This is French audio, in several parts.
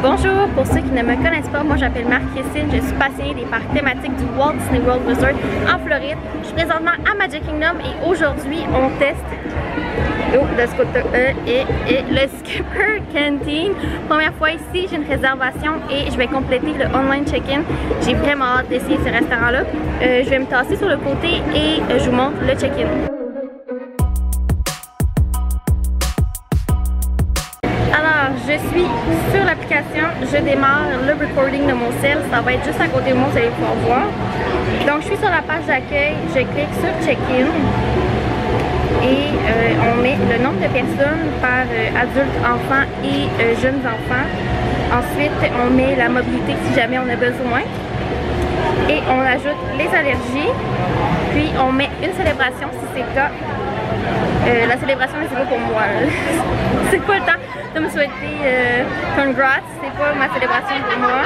Bonjour, pour ceux qui ne me connaissent pas, moi j'appelle Marie-Christine, je suis passionnée des parcs thématiques du Walt Disney World Resort en Floride. Je suis présentement à Magic Kingdom et aujourd'hui on teste le Skipper Canteen. Première fois ici, j'ai une réservation et je vais compléter le online check-in. J'ai vraiment hâte d'essayer ce restaurant-là. Je vais me tasser sur le côté et je vous montre le check-in. Je suis sur l'application, je démarre le recording de mon cell, ça va être juste à côté de moi, vous allez pouvoir voir. Donc je suis sur la page d'accueil, je clique sur check-in et on met le nombre de personnes par adulte, enfant et jeunes enfants. Ensuite on met la mobilité si jamais on a besoin et on ajoute les allergies, puis on met une célébration si c'est le cas. La célébration, c'est pas pour moi. C'est pas le temps de me souhaiter congrats, c'est pas ma célébration pour moi.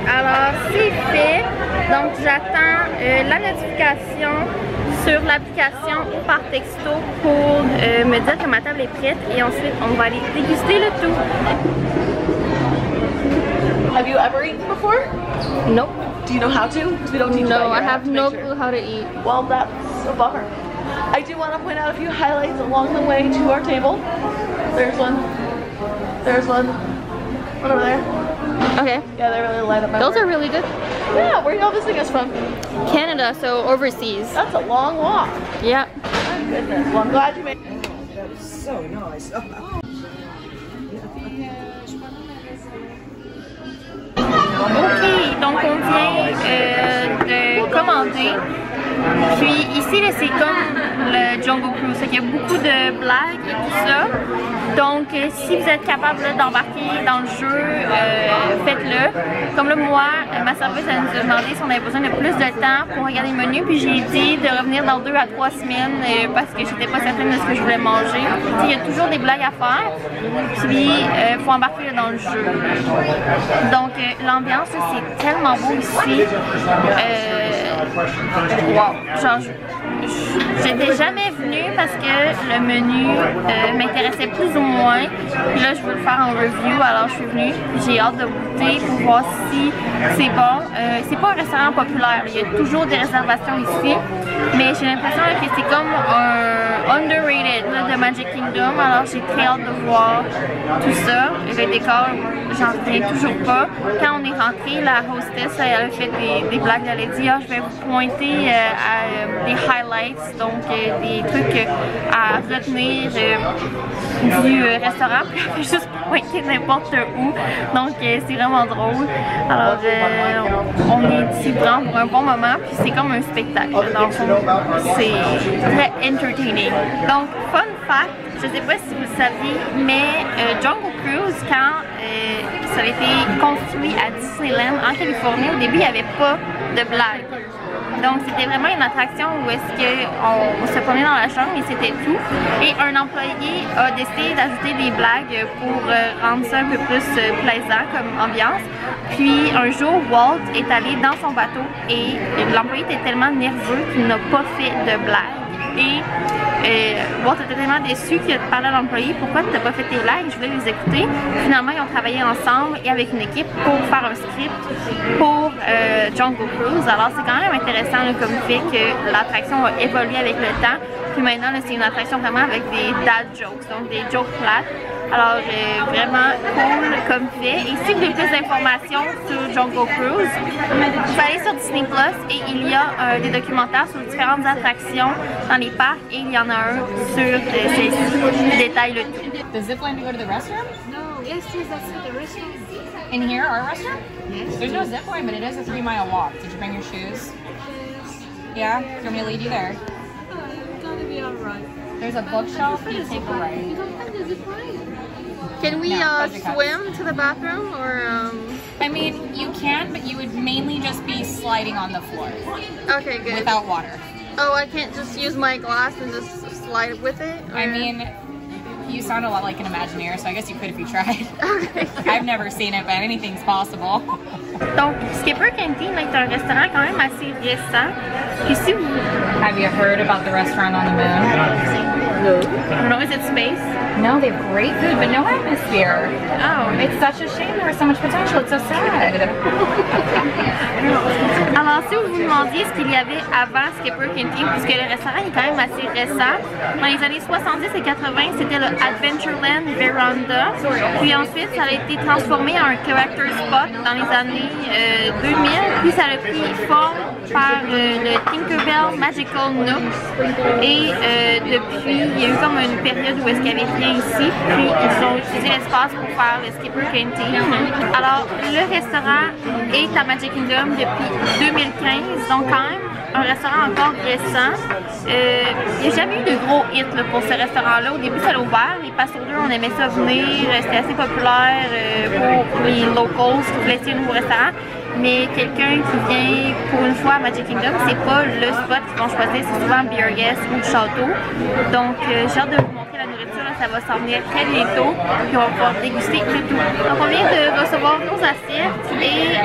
Alors, c'est fait. Donc, j'attends la notification sur l'application ou par texto pour me dire que ma table est prête et ensuite, on va aller déguster le tout. Have you ever eaten before? Nope. Do you know how to? Because we don't teach that No, I here. have no clue how to eat. Well, that's a bummer. I do want to point out a few highlights along the way to our table. There's one. There's one. One over there. Okay. Yeah, they really light up my Those work. are really good. Yeah, where y'all visiting us from? Canada, so overseas. That's a long walk. Yeah. My goodness. Well, I'm glad you made it. That was so nice. Ok, donc on vient de commander. Puis ici, c'est comme le Jungle Cruise, il y a beaucoup de blagues et tout ça. Donc si vous êtes capable d'embarquer dans le jeu, faites-le. Comme là, moi, ma serveuse elle nous a demandé si on avait besoin de plus de temps pour regarder le menu. Puis j'ai dit de revenir dans 2 à 3 semaines parce que j'étais pas certaine de ce que je voulais manger. Il y a toujours des blagues à faire. Puis il faut embarquer dans le jeu. Donc l'ambiance, c'est tellement beau ici. Wow, genre j'étais jamais venue parce que le menu m'intéressait plus ou moins. Puis là, je veux le faire en review, alors je suis venue. J'ai hâte de goûter pour voir si c'est bon. C'est pas un restaurant populaire, il y a toujours des réservations ici. Mais j'ai l'impression que c'est comme un underrated là, de Magic Kingdom. Alors j'ai très hâte de voir tout ça. Le décor, j'en reviens toujours pas. Quand on est rentré, la hostess elle a fait des blagues. Elle a dit je vais vous pointer à des highlights, donc des trucs à retenir du restaurant. Puis elle fait juste pointer n'importe où. Donc c'est vraiment drôle. Alors on est ici vraiment pour un bon moment. Puis c'est comme un spectacle. Dans le fond, c'est très entertaining. Donc fun fact, je sais pas si vous le saviez, mais Jungle Cruise, quand ça a été construit à Disneyland en Californie, au début il n'y avait pas de blague. Donc c'était vraiment une attraction où est-ce qu'on se promenait dans la chambre et c'était tout. Et un employé a décidé d'ajouter des blagues pour rendre ça un peu plus plaisant comme ambiance. Puis un jour, Walt est allé dans son bateau et l'employé était tellement nerveux qu'il n'a pas fait de blague. Et Walt était tellement déçu qu'il a parlé à l'employé, pourquoi tu n'as pas fait tes blagues, je voulais les écouter. Finalement, ils ont travaillé ensemble et avec une équipe pour faire un script pour Jungle Cruise. Alors c'est quand même intéressant là, comme fait que l'attraction a évolué avec le temps. Puis maintenant, c'est une attraction vraiment avec des dad jokes, donc des jokes plates. Alors vraiment cool comme fait. Et si vous voulez plus d'informations sur Jungle Cruise, vous allez sur Disney Plus et il y a des documentaires sur différentes attractions dans les parcs et il y en a un sur celle-ci qui détaille le tout. The zip line to go to the restroom? No, yes, that's the restroom. In here, our restroom? Yes. There's no zip line, but it is a 3-mile walk. Did you bring your shoes? Yeah? Do you want me to lead you there? It's gonna be alright. There's a bookshelf, you take a right. You don't have the zip line. Can we swim to the bathroom or I mean, you can, but you would mainly just be sliding on the floor. Okay, good. Without water. Oh, I can't just use my glass and just slide with it? Or? I mean, you sound a lot like an Imagineer, so I guess you could if you tried. Okay. I've never seen it, but anything's possible. Donc, Skipper Canteen est un restaurant quand même assez récent. Puis si vous... Have you heard about the restaurant on the moon? No. I don't know, is it space? No, they have great food, but no atmosphere. Oh. It's such a shame there was so much potential. It's so sad. Alors, si vous vous demandiez ce qu'il y avait avant Skipper Canteen, puisque le restaurant est quand même assez récent, dans les années 70 et 80, c'était le Adventureland Veranda. Puis ensuite, ça a été transformé en un character spot dans les années 2000. Puis ça a pris forme par le Tinkerbell Magical Nook. Et depuis, il y a eu comme une période où est-ce qu'il n'y avait rien ici. Puis ils ont utilisé l'espace pour faire le Skipper Canteen. Alors, le restaurant est à Magic Kingdom depuis 2015, donc quand même un restaurant encore récent. Il n'y a jamais eu de gros hits là, pour ce restaurant-là. Au début, ça l'a ouvert. Les Passe aux deux, on aimait ça venir. C'était assez populaire pour les locals qui voulaient essayer un nouveau restaurant. Mais quelqu'un qui vient pour une fois à Magic Kingdom, c'est pas le spot qu'ils vont choisir, c'est souvent Beer Guest ou Château. Donc j'ai hâte de vous montrer la nourriture, là, ça va s'en venir très bientôt, puis on va pouvoir déguster le tout. Donc on vient de recevoir nos assiettes et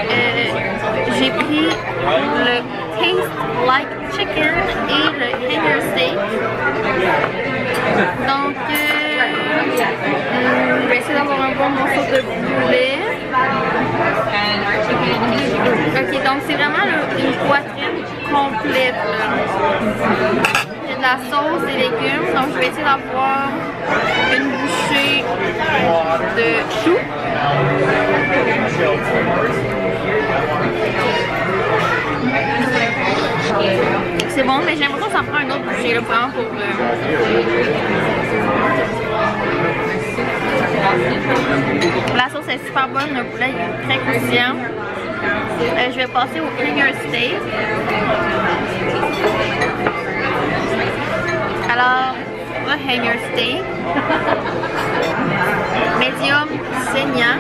j'ai pris le Taste Like Chicken et le Hanger Steak. Donc je vais essayer d'avoir un bon morceau de poulet. Ok, donc c'est vraiment une poitrine complète. Il y a de la sauce, des légumes, donc je vais essayer d'avoir une bouchée de chou. C'est bon, mais j'ai l'impression que ça prend une autre bouchée là, vraiment pour la sauce est super bonne, le poulet est très croustillant. Je vais passer au Hanger Steak. Alors, le Hanger Steak. Medium saignant.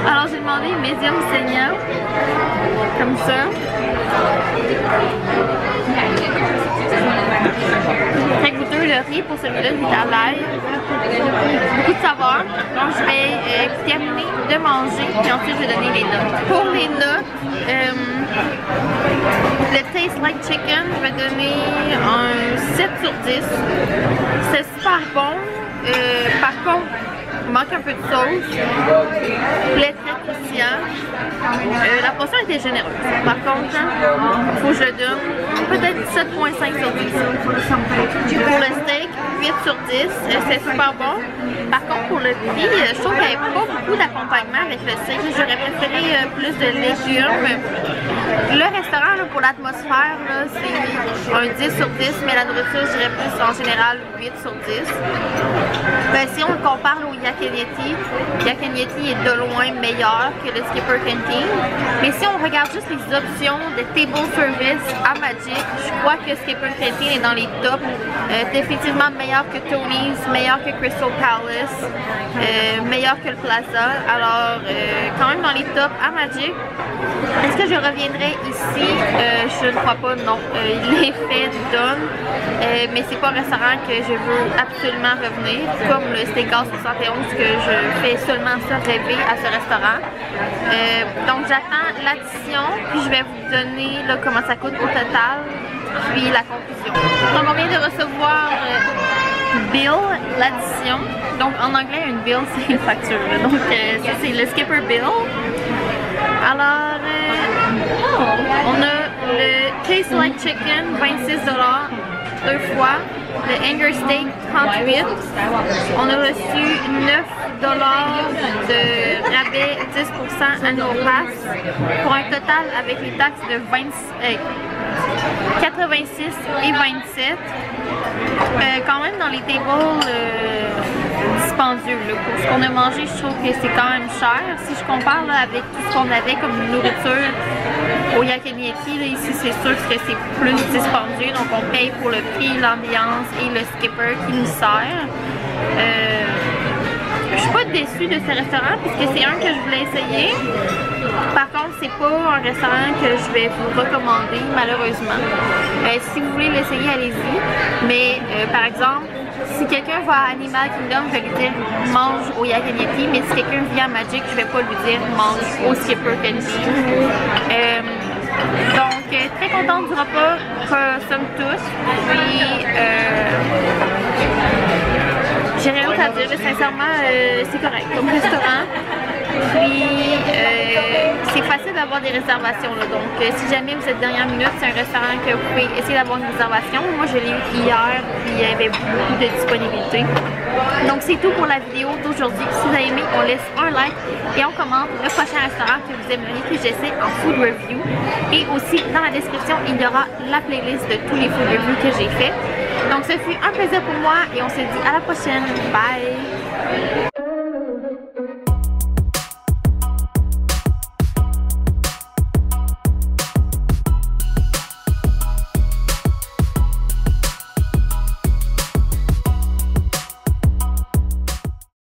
Alors, j'ai demandé medium saignant. Comme ça. Très goûteux, le riz pour celui-là, il est à l'ail. Beaucoup de saveur. Donc je vais terminer de manger et ensuite je vais donner les notes. Pour les notes, le Taste Like Chicken, je vais donner un 7 sur 10. C'est super bon. Par contre, il manque un peu de sauce. Poulet très croustillant. La portion était généreuse. Par contre, il faut que je le donne peut-être 7.5 sur 10. Pour le steak, 8 sur 10. C'est super bon. Par contre, pour le prix, je trouve qu'il n'y avait pas beaucoup d'accompagnement avec le steak. J'aurais préféré plus de légumes. Le restaurant, là, pour l'atmosphère, c'est un 10 sur 10, mais la nourriture, je dirais plus en général 8 sur 10. Ben, si on compare au Yak and Yeti, Yak and Yeti est de loin meilleur que le Skipper Canteen. Mais si on regarde juste les options de table service à Magic, je crois que Skipper Canteen est dans les tops. Définitivement meilleur que Tony's, meilleur que Crystal Palace, meilleur que le Plaza. Alors, quand même dans les tops à Magic. Est-ce que je reviendrai ici? Je ne crois pas, non. L'effet donne. Mais c'est pas un restaurant que je veux absolument revenir. Comme le Steakhouse 71 que je fais seulement ça rêver à ce restaurant. Donc j'attends l'addition, puis je vais vous donner là, comment ça coûte au total, puis la conclusion. Donc on vient de recevoir bill, l'addition. Donc en anglais une bill c'est une facture. Donc ça c'est le Skipper bill. Alors on a le Taste Like Chicken, 26$, 2 fois. Le Hanger Steak, 38. On a reçu 9$ de rabais, 10% à nos passes, pour un total avec les taxes de 86 et 27. Quand même dans les tables dispendieux. Là. Pour ce qu'on a mangé, je trouve que c'est quand même cher. Si je compare là, avec tout ce qu'on avait comme nourriture au Yak and Yeti, là, ici c'est sûr que c'est plus dispendieux. Donc on paye pour le prix, l'ambiance et le skipper qui nous sert. Je suis pas déçue de ce restaurant puisque c'est un que je voulais essayer. Par contre, c'est pas un restaurant que je vais vous recommander malheureusement. Si vous voulez l'essayer, allez-y. Mais par exemple, si quelqu'un va à Animal Kingdom, je vais lui dire mange au Yak and Yeti. Mais si quelqu'un vient à Magic, je vais pas lui dire mange au Skipper Canteen. Donc, très contente du repas, somme tous. Puis, d'autre à dire. Sincèrement, c'est correct comme restaurant. Puis, c'est facile d'avoir des réservations. Là. Donc, si jamais vous êtes dernière minute, c'est un restaurant que vous pouvez essayer d'avoir une réservation. Moi, je l'ai eu hier, puis il y avait beaucoup de disponibilité. Donc, c'est tout pour la vidéo d'aujourd'hui. Si vous avez aimé, on laisse un like et on commente le prochain restaurant que vous aimeriez que j'essaie en food review. Et aussi, dans la description, il y aura la playlist de tous les food reviews que j'ai fait. Donc, ce fut un plaisir pour moi et on se dit à la prochaine. Bye!